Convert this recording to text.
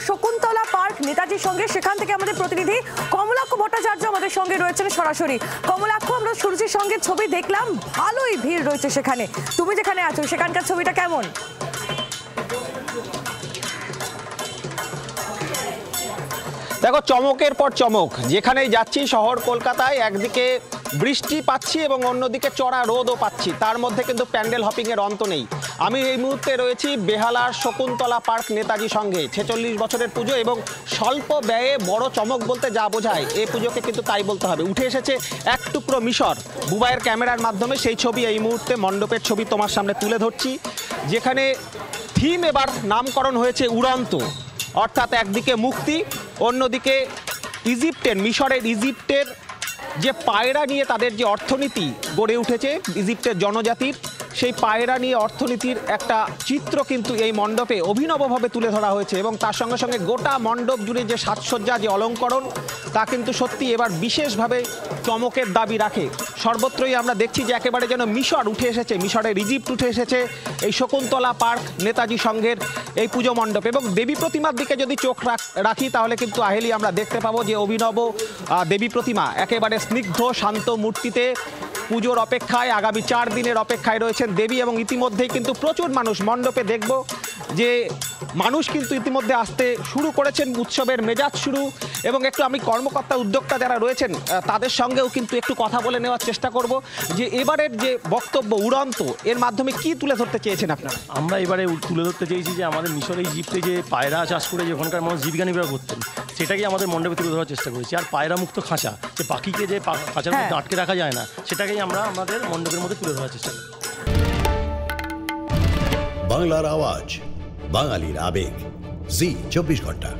Shakuntala park নেতাজির সঙ্গে, সেখান থেকে আমাদের প্রতিনিধি কমলাক্ষ ভট্টাচার্য আমাদের সঙ্গে রয়েছেন সরাসরি। কমলাক্ষ, আমরা সুরজির সঙ্গে ছবি দেখলাম, ভালোই ভিড় রয়েছে সেখানে। তুমি যেখানে আছো সেখানকার ছবিটা কেমন? দেখো, চমকের পর চমক, যেখানেই যাচ্ছি শহর কলকাতায় একদিকে বৃষ্টি পাচ্ছি এবং অন্যদিকে চড়া রোদও পাচ্ছি, তার মধ্যে কিন্তু প্যান্ডেল হপিংয়ের অন্ত নেই। আমি এই মুহূর্তে রয়েছি বেহালার শকুন্তলা পার্ক নেতাজি সঙ্গে। 46 বছরের পুজো এবং স্বল্প ব্যয়ে বড় চমক বলতে যা বোঝায় এই পুজোকে কিন্তু তাই বলতে হবে। উঠে এসেছে এক টুকরো মিশর। বুবাইয়ের ক্যামেরার মাধ্যমে সেই ছবি এই মুহূর্তে মণ্ডপের ছবি তোমার সামনে তুলে ধরছি, যেখানে থিম এবার নামকরণ হয়েছে উড়ন্ত, অর্থাৎ একদিকে মুক্তি, অন্যদিকে মিশরের ইজিপ্টের যে পায়রা নিয়ে তাদের যে অর্থনীতি গড়ে উঠেছে ইজিপ্টের জনজাতির, সেই পায়রা নিয়ে অর্থনীতির একটা চিত্র কিন্তু এই মণ্ডপে অভিনবভাবে তুলে ধরা হয়েছে। এবং তার সঙ্গে সঙ্গে গোটা মণ্ডপ জুড়ে যে সাজসজ্জা, যে অলঙ্করণ, তা কিন্তু সত্যি এবার বিশেষভাবে চমকের দাবি রাখে। সর্বত্রই আমরা দেখছি যে একেবারে যেন মিশর উঠে এসেছে, মিশরের ইজিপ্ট উঠে এসেছে এই শকুন্তলা পার্ক নেতাজি সংঘের এই পুজো মণ্ডপ। এবং দেবী প্রতিমার দিকে যদি চোখ রাখি তাহলে কিন্তু আহেলি আমরা দেখতে পাবো যে অভিনব দেবী প্রতিমা একেবারে স্নিগ্ধ শান্ত মূর্তিতে পুজোর অপেক্ষায়, আগামী 4 দিনের অপেক্ষায় রয়েছেন দেবী। এবং ইতিমধ্যেই কিন্তু প্রচুর মানুষ মণ্ডপে, দেখব যে মানুষ কিন্তু ইতিমধ্যে আসতে শুরু করেছেন, উৎসবের মেজাজ শুরু। এবং একটু আমি কর্মকর্তা উদ্যোক্তা যারা রয়েছেন তাদের সঙ্গেও কিন্তু একটু কথা বলে নেওয়ার চেষ্টা করব যে এবারের যে বক্তব্য উড়ন্ত, এর মাধ্যমে কি তুলে ধরতে চেয়েছেন আপনারা? আমরা এবারে তুলে ধরতে চেয়েছি যে আমাদের মিশরে ইজিপ্টে যে পায়রা চাষ করে যে ওখানকার মানুষ জীবিকা নির্বাহ করতেন, সেটাকে আমাদের মণ্ডপে তুলে ধরার চেষ্টা করেছি। আর পায়রা মুক্ত খাঁচা, যে পাখিকে যে খাঁচার মধ্যে আটকে রাখা যায় না, সেটাকেই আমরা আমাদের মণ্ডপের মধ্যে তুলে ধরার চেষ্টা করি। বাংলার আওয়াজ, বাঙালির আবেগ, জি 24 ঘন্টা।